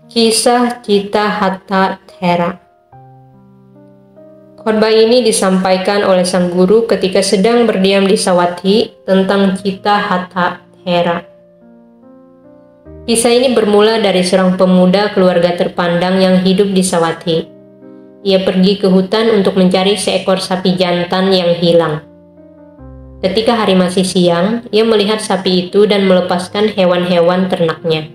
Kisah Citta-Hatta Thera. Khotbah ini disampaikan oleh sang guru ketika sedang berdiam di Sawathi tentang Citta-Hatta Thera. Kisah ini bermula dari seorang pemuda keluarga terpandang yang hidup di Sawathi. Ia pergi ke hutan untuk mencari seekor sapi jantan yang hilang. Ketika hari masih siang, ia melihat sapi itu dan melepaskan hewan-hewan ternaknya.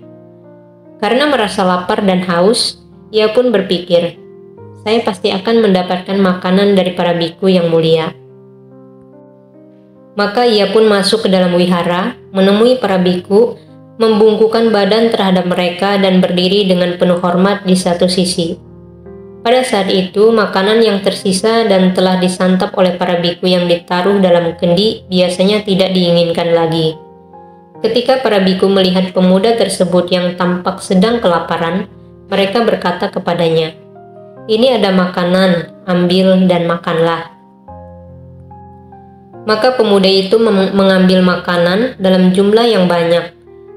Karena merasa lapar dan haus, ia pun berpikir, saya pasti akan mendapatkan makanan dari para biku yang mulia. Maka ia pun masuk ke dalam wihara, menemui para biku, membungkukkan badan terhadap mereka dan berdiri dengan penuh hormat di satu sisi. Pada saat itu, makanan yang tersisa dan telah disantap oleh para biku yang ditaruh dalam kendi biasanya tidak diinginkan lagi. Ketika para biku melihat pemuda tersebut yang tampak sedang kelaparan, mereka berkata kepadanya, "Ini ada makanan, ambil dan makanlah." Maka pemuda itu mengambil makanan dalam jumlah yang banyak,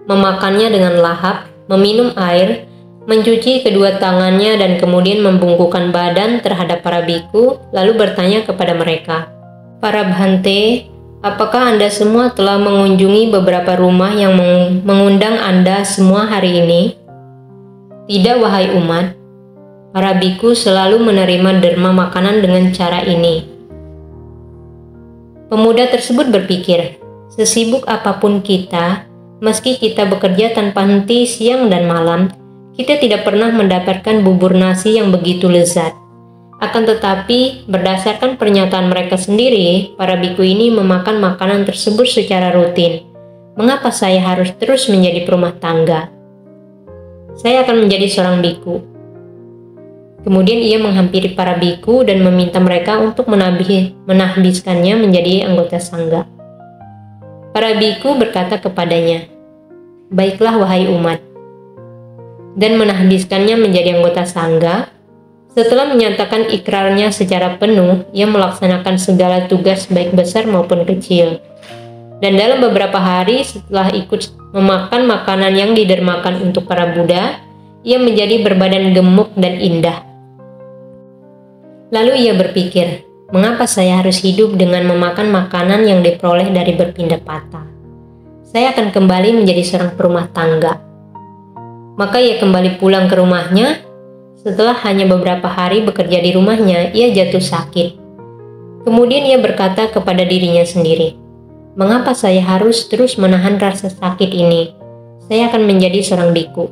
memakannya dengan lahap, meminum air, mencuci kedua tangannya dan kemudian membungkukkan badan terhadap para biku, lalu bertanya kepada mereka, "Para Bhante, apakah Anda semua telah mengunjungi beberapa rumah yang mengundang Anda semua hari ini?" "Tidak, wahai umat. Para biku selalu menerima derma makanan dengan cara ini." Pemuda tersebut berpikir, sesibuk apapun kita, meski kita bekerja tanpa henti siang dan malam, kita tidak pernah mendapatkan bubur nasi yang begitu lezat. Akan tetapi, berdasarkan pernyataan mereka sendiri, para biku ini memakan makanan tersebut secara rutin. Mengapa saya harus terus menjadi perumah tangga? Saya akan menjadi seorang biku. Kemudian ia menghampiri para biku dan meminta mereka untuk menahbiskannya menjadi anggota sangga. Para biku berkata kepadanya, "Baiklah wahai umat," dan menahbiskannya menjadi anggota sangga. Setelah menyatakan ikrarnya secara penuh, ia melaksanakan segala tugas baik besar maupun kecil. Dan dalam beberapa hari setelah ikut memakan makanan yang didermakan untuk para Buddha, ia menjadi berbadan gemuk dan indah. Lalu ia berpikir, mengapa saya harus hidup dengan memakan makanan yang diperoleh dari berpindah patah? Saya akan kembali menjadi seorang perumah tangga. Maka ia kembali pulang ke rumahnya. Setelah hanya beberapa hari bekerja di rumahnya, ia jatuh sakit. Kemudian ia berkata kepada dirinya sendiri, "Mengapa saya harus terus menahan rasa sakit ini? Saya akan menjadi seorang biku."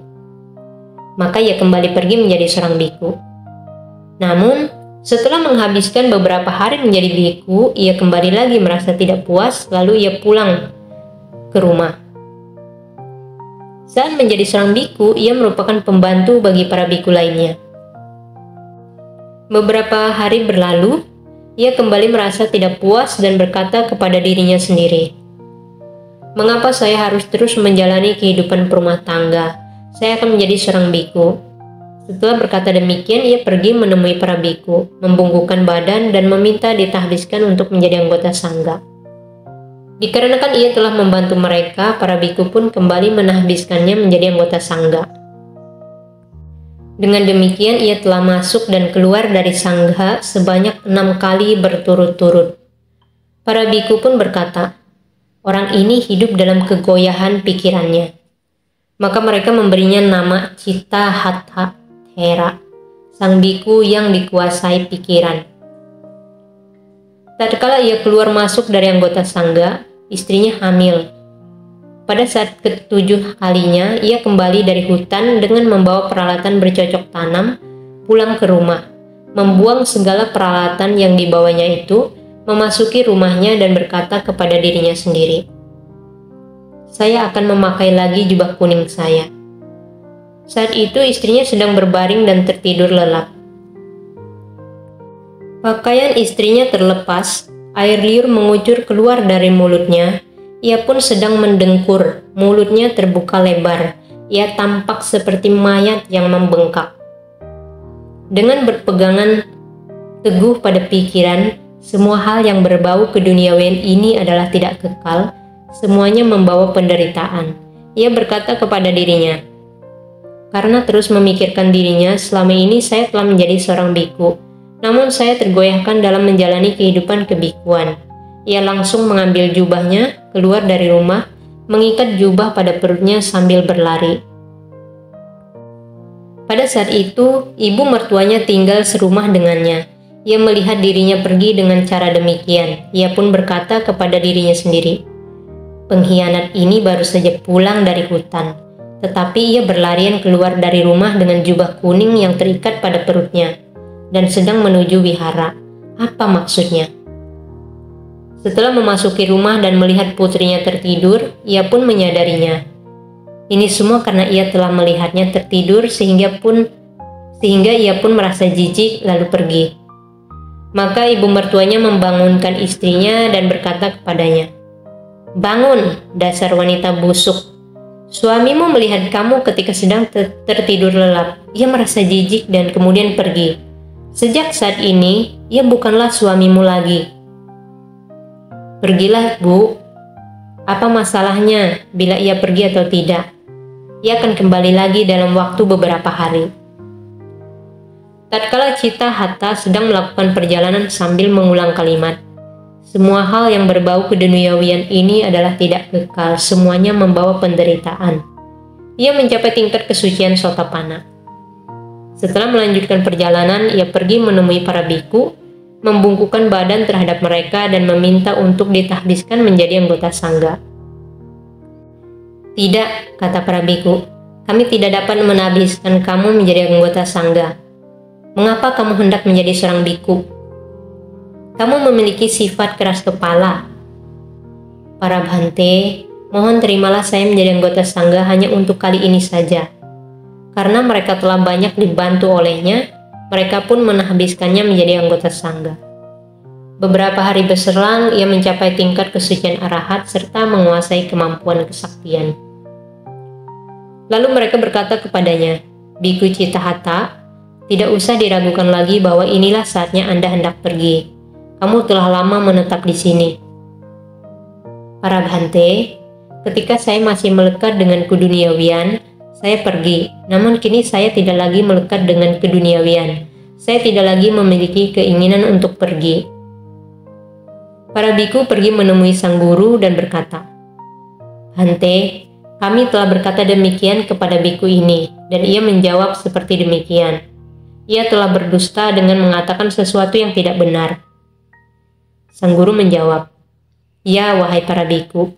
Maka ia kembali pergi menjadi seorang biku. Namun, setelah menghabiskan beberapa hari menjadi biku, ia kembali lagi merasa tidak puas, lalu ia pulang ke rumah. Saat menjadi seorang biku, ia merupakan pembantu bagi para biku lainnya. Beberapa hari berlalu, ia kembali merasa tidak puas dan berkata kepada dirinya sendiri, "Mengapa saya harus terus menjalani kehidupan perumah tangga? Saya akan menjadi seorang biku." Setelah berkata demikian, ia pergi menemui para biku, membungkukkan badan dan meminta ditahbiskan untuk menjadi anggota sangga. Dikarenakan ia telah membantu mereka, para biku pun kembali menahbiskannya menjadi anggota sangga. Dengan demikian ia telah masuk dan keluar dari sangga sebanyak 6 kali berturut-turut. Para biku pun berkata, orang ini hidup dalam kegoyahan pikirannya. Maka mereka memberinya nama Citta-Hatta Thera, sang biku yang dikuasai pikiran. Tatkala ia keluar masuk dari anggota sangga, istrinya hamil. Pada saat ke-7 kalinya, ia kembali dari hutan dengan membawa peralatan bercocok tanam, pulang ke rumah, membuang segala peralatan yang dibawanya itu, memasuki rumahnya dan berkata kepada dirinya sendiri, "Saya akan memakai lagi jubah kuning saya." Saat itu istrinya sedang berbaring dan tertidur lelap. Pakaian istrinya terlepas, air liur mengucur keluar dari mulutnya. Ia pun sedang mendengkur, mulutnya terbuka lebar. Ia tampak seperti mayat yang membengkak. Dengan berpegangan teguh pada pikiran, semua hal yang berbau keduniawian ini adalah tidak kekal, semuanya membawa penderitaan. Ia berkata kepada dirinya, Karena terus memikirkan dirinya, selama ini saya telah menjadi seorang biku. Namun saya tergoyahkan dalam menjalani kehidupan kebikuan. Ia langsung mengambil jubahnya, keluar dari rumah, mengikat jubah pada perutnya sambil berlari. Pada saat itu, ibu mertuanya tinggal serumah dengannya. Ia melihat dirinya pergi dengan cara demikian. Ia pun berkata kepada dirinya sendiri, "Pengkhianat ini baru saja pulang dari hutan." Tetapi ia berlarian keluar dari rumah dengan jubah kuning yang terikat pada perutnya dan sedang menuju wihara. Apa maksudnya? Setelah memasuki rumah dan melihat putrinya tertidur, ia pun menyadarinya. Ini semua karena ia telah melihatnya tertidur sehingga ia pun merasa jijik lalu pergi. Maka ibu mertuanya membangunkan istrinya dan berkata kepadanya, "Bangun, dasar wanita busuk. Suamimu melihat kamu ketika sedang tertidur lelap. Ia merasa jijik dan kemudian pergi. Sejak saat ini, ia bukanlah suamimu lagi. Pergilah, Bu. Apa masalahnya bila ia pergi atau tidak? Ia akan kembali lagi dalam waktu beberapa hari." Tatkala Cita-Hata sedang melakukan perjalanan sambil mengulang kalimat, "Semua hal yang berbau keduniawian ini adalah tidak kekal, semuanya membawa penderitaan." Ia mencapai tingkat kesucian Sotapanna. Setelah melanjutkan perjalanan, ia pergi menemui para biku, membungkukkan badan terhadap mereka dan meminta untuk ditahbiskan menjadi anggota sangga. "Tidak," kata para biku, "kami tidak dapat menahbiskan kamu menjadi anggota sangga. Mengapa kamu hendak menjadi seorang biku? Kamu memiliki sifat keras kepala. Para Bhante, mohon terimalah saya menjadi anggota sangga hanya untuk kali ini saja." Karena mereka telah banyak dibantu olehnya, mereka pun menahbiskannya menjadi anggota sangga. Beberapa hari berselang, ia mencapai tingkat kesucian arahat serta menguasai kemampuan kesaktian. Lalu mereka berkata kepadanya, "Biku Cita-Hata, tidak usah diragukan lagi bahwa inilah saatnya Anda hendak pergi. Kamu telah lama menetap di sini." "Para Bhante, ketika saya masih melekat dengan keduniawian, saya pergi. Namun kini saya tidak lagi melekat dengan keduniawian. Saya tidak lagi memiliki keinginan untuk pergi." Para biku pergi menemui sang guru dan berkata, "Bhante, kami telah berkata demikian kepada biku ini," dan ia menjawab seperti demikian. "Ia telah berdusta dengan mengatakan sesuatu yang tidak benar." Sang guru menjawab, "Ya, wahai para biku,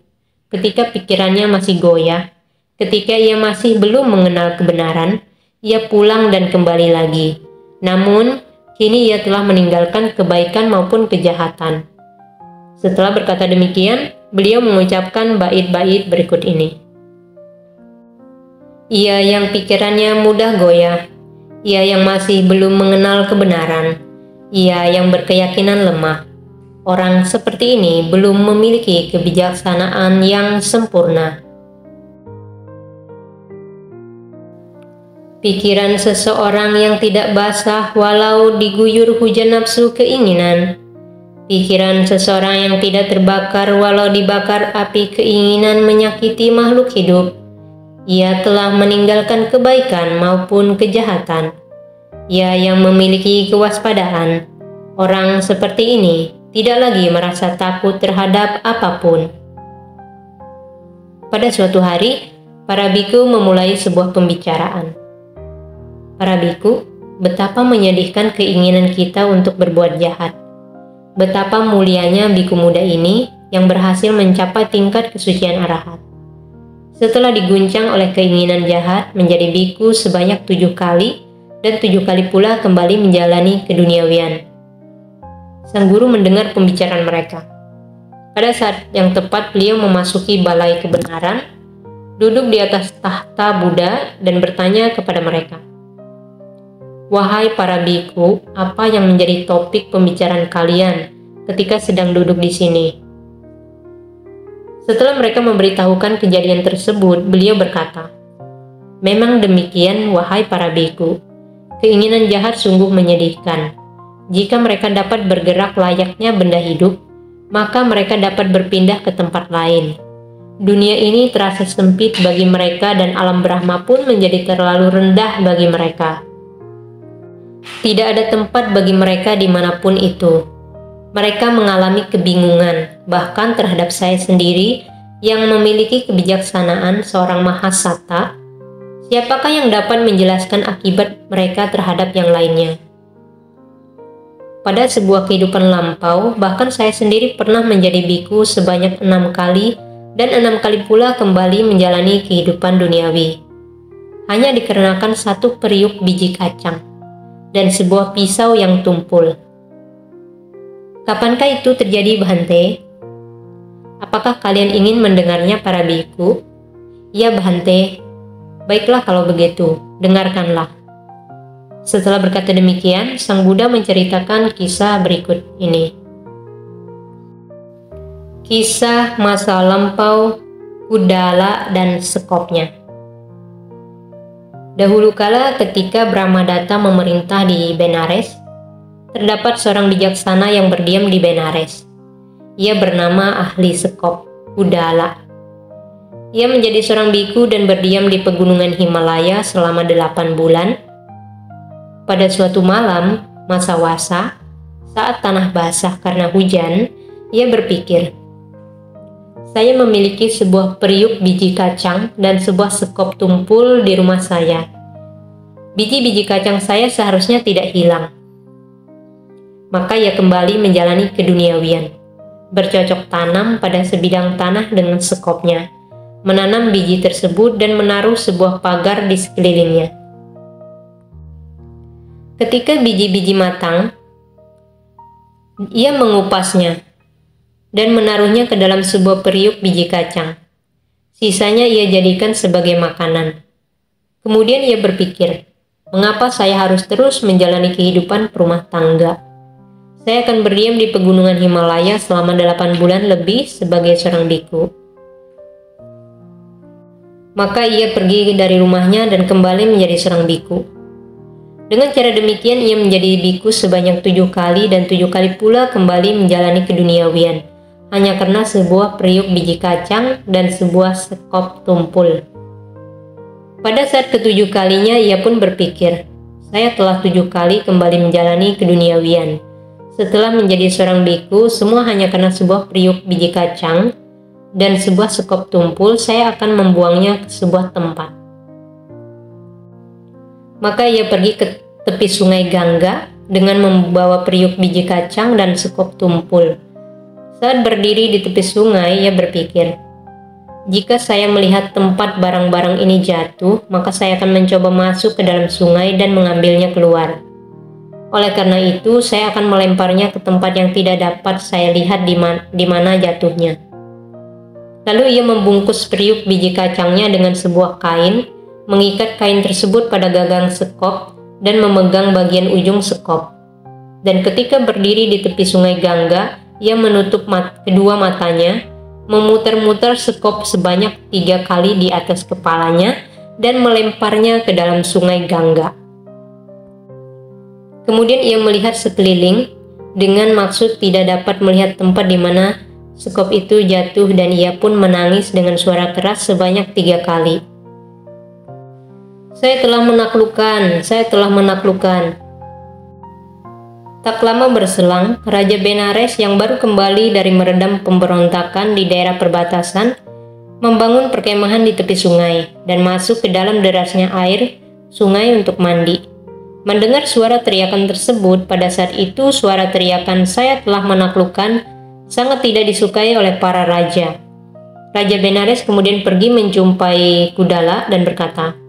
ketika pikirannya masih goyah, ketika ia masih belum mengenal kebenaran, ia pulang dan kembali lagi. Namun, kini ia telah meninggalkan kebaikan maupun kejahatan." Setelah berkata demikian, beliau mengucapkan bait-bait berikut ini. "Ia yang pikirannya mudah goyah, ia yang masih belum mengenal kebenaran, ia yang berkeyakinan lemah. Orang seperti ini belum memiliki kebijaksanaan yang sempurna." Pikiran seseorang yang tidak basah walau diguyur hujan nafsu keinginan. Pikiran seseorang yang tidak terbakar walau dibakar api keinginan menyakiti makhluk hidup. Ia telah meninggalkan kebaikan maupun kejahatan. Ia yang memiliki kewaspadaan. Orang seperti ini tidak lagi merasa takut terhadap apapun. Pada suatu hari, para biku memulai sebuah pembicaraan. "Para biku, betapa menyedihkan keinginan kita untuk berbuat jahat. Betapa mulianya biku muda ini yang berhasil mencapai tingkat kesucian arahat. Setelah diguncang oleh keinginan jahat menjadi biku sebanyak 7 kali dan 7 kali pula kembali menjalani keduniawian." Sang guru mendengar pembicaraan mereka. Pada saat yang tepat beliau memasuki balai kebenaran, duduk di atas tahta Buddha dan bertanya kepada mereka, "Wahai para biku, apa yang menjadi topik pembicaraan kalian ketika sedang duduk di sini?" Setelah mereka memberitahukan kejadian tersebut, beliau berkata, "Memang demikian, wahai para biku. Keinginan jahat sungguh menyedihkan. Jika mereka dapat bergerak layaknya benda hidup, maka mereka dapat berpindah ke tempat lain. Dunia ini terasa sempit bagi mereka dan alam Brahma pun menjadi terlalu rendah bagi mereka. Tidak ada tempat bagi mereka dimanapun itu. Mereka mengalami kebingungan, bahkan terhadap saya sendiri yang memiliki kebijaksanaan seorang Mahasatta. Siapakah yang dapat menjelaskan akibat mereka terhadap yang lainnya? Pada sebuah kehidupan lampau, bahkan saya sendiri pernah menjadi biku sebanyak 6 kali dan 6 kali pula kembali menjalani kehidupan duniawi. Hanya dikarenakan satu periuk biji kacang dan sebuah pisau yang tumpul. Kapankah itu terjadi, Bhante? Apakah kalian ingin mendengarnya, para biku? Ya, Bhante. Baiklah kalau begitu, dengarkanlah. Setelah berkata demikian, Sang Buddha menceritakan kisah berikut ini. Kisah masa lampau Kudala dan sekopnya. Dahulu kala ketika Brahmadatta memerintah di Benares, terdapat seorang bijaksana yang berdiam di Benares. Ia bernama Ahli Sekop, Kudala. Ia menjadi seorang biku dan berdiam di pegunungan Himalaya selama 8 bulan. Pada suatu malam, masa wasa, saat tanah basah karena hujan, ia berpikir, saya memiliki sebuah periuk biji kacang dan sebuah sekop tumpul di rumah saya. Biji-biji kacang saya seharusnya tidak hilang. Maka ia kembali menjalani keduniawian, bercocok tanam pada sebidang tanah dengan sekopnya, menanam biji tersebut dan menaruh sebuah pagar di sekelilingnya. Ketika biji-biji matang, ia mengupasnya dan menaruhnya ke dalam sebuah periuk biji kacang. Sisanya ia jadikan sebagai makanan. Kemudian ia berpikir, mengapa saya harus terus menjalani kehidupan perumah tangga? Saya akan berdiam di pegunungan Himalaya selama 8 bulan lebih sebagai seorang biku. Maka ia pergi dari rumahnya dan kembali menjadi seorang biku. Dengan cara demikian ia menjadi biku sebanyak 7 kali dan 7 kali pula kembali menjalani keduniawian, hanya karena sebuah periuk biji kacang dan sebuah sekop tumpul. Pada saat ke-7 kalinya ia pun berpikir, saya telah 7 kali kembali menjalani keduniawian. Setelah menjadi seorang biku, semua hanya karena sebuah periuk biji kacang dan sebuah sekop tumpul, saya akan membuangnya ke sebuah tempat. Maka ia pergi ke tepi sungai Gangga dengan membawa periuk biji kacang dan sekop tumpul. Saat berdiri di tepi sungai, ia berpikir, jika saya melihat tempat barang-barang ini jatuh, maka saya akan mencoba masuk ke dalam sungai dan mengambilnya keluar. Oleh karena itu, saya akan melemparnya ke tempat yang tidak dapat saya lihat di mana jatuhnya. Lalu ia membungkus periuk biji kacangnya dengan sebuah kain, mengikat kain tersebut pada gagang sekop dan memegang bagian ujung sekop. Dan ketika berdiri di tepi sungai Gangga, ia menutup kedua matanya, memutar-mutar sekop sebanyak 3 kali di atas kepalanya dan melemparnya ke dalam sungai Gangga. Kemudian ia melihat sekeliling dengan maksud tidak dapat melihat tempat di mana sekop itu jatuh dan ia pun menangis dengan suara keras sebanyak 3 kali. Saya telah menaklukkan, saya telah menaklukkan. Tak lama berselang, Raja Benares yang baru kembali dari meredam pemberontakan di daerah perbatasan membangun perkemahan di tepi sungai dan masuk ke dalam derasnya air sungai untuk mandi. Mendengar suara teriakan tersebut, pada saat itu suara teriakan saya telah menaklukkan sangat tidak disukai oleh para raja. Raja Benares kemudian pergi menjumpai Kudala dan berkata,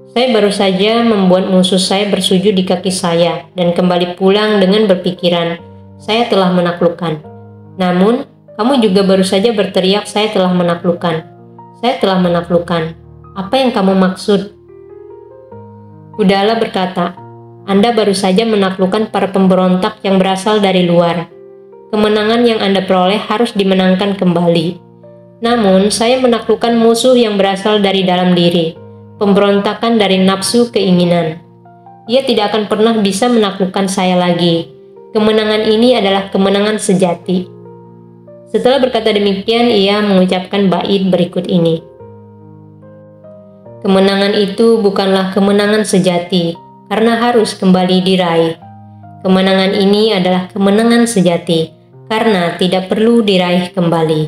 saya baru saja membuat musuh saya bersujud di kaki saya dan kembali pulang dengan berpikiran, saya telah menaklukkan. Namun, kamu juga baru saja berteriak, saya telah menaklukkan. Saya telah menaklukkan. Apa yang kamu maksud? Kudala berkata, Anda baru saja menaklukkan para pemberontak yang berasal dari luar. Kemenangan yang Anda peroleh harus dimenangkan kembali. Namun, saya menaklukkan musuh yang berasal dari dalam diri. Pemberontakan dari nafsu keinginan. Ia tidak akan pernah bisa menaklukkan saya lagi. Kemenangan ini adalah kemenangan sejati. Setelah berkata demikian, ia mengucapkan bait berikut ini. Kemenangan itu bukanlah kemenangan sejati, karena harus kembali diraih. Kemenangan ini adalah kemenangan sejati, karena tidak perlu diraih kembali.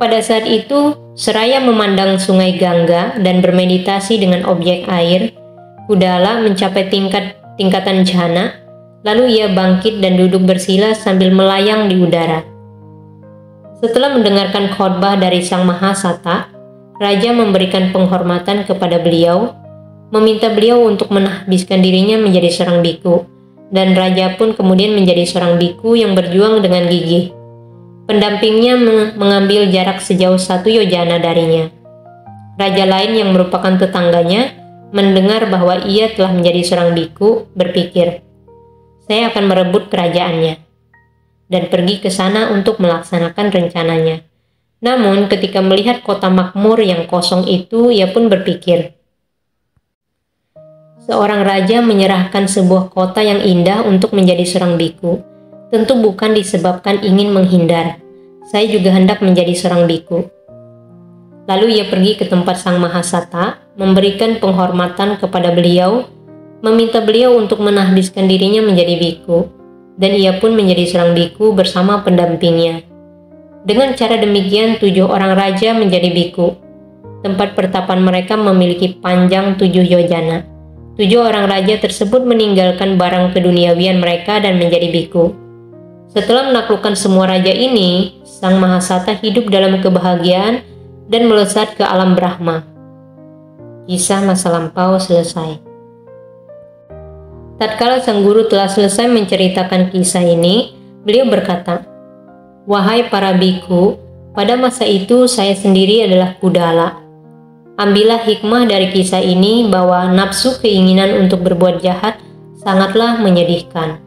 Pada saat itu, seraya memandang sungai Gangga dan bermeditasi dengan objek air, Kudala mencapai tingkatan jhana, lalu ia bangkit dan duduk bersila sambil melayang di udara. Setelah mendengarkan khotbah dari Sang Mahasata, Raja memberikan penghormatan kepada beliau, meminta beliau untuk menahbiskan dirinya menjadi seorang biku, dan Raja pun kemudian menjadi seorang biku yang berjuang dengan gigih. Pendampingnya mengambil jarak sejauh 1 yojana darinya. Raja lain yang merupakan tetangganya mendengar bahwa ia telah menjadi seorang biku, berpikir, "Saya akan merebut kerajaannya," dan pergi ke sana untuk melaksanakan rencananya. Namun ketika melihat kota makmur yang kosong itu, ia pun berpikir, seorang raja menyerahkan sebuah kota yang indah untuk menjadi seorang biku, tentu bukan disebabkan ingin menghindar. Saya juga hendak menjadi seorang biku. Lalu ia pergi ke tempat Sang Mahasata, memberikan penghormatan kepada beliau, meminta beliau untuk menahbiskan dirinya menjadi biku, dan ia pun menjadi seorang biku bersama pendampingnya. Dengan cara demikian 7 orang raja menjadi biku. Tempat pertapan mereka memiliki panjang 7 yojana. 7 orang raja tersebut meninggalkan barang keduniawian mereka dan menjadi biku. Setelah menaklukkan semua raja ini, Sang Mahasata hidup dalam kebahagiaan dan melesat ke alam Brahma. Kisah masa lampau selesai. Tatkala sang guru telah selesai menceritakan kisah ini, beliau berkata, "Wahai para biku, pada masa itu saya sendiri adalah Kudala. Ambillah hikmah dari kisah ini bahwa nafsu keinginan untuk berbuat jahat sangatlah menyedihkan.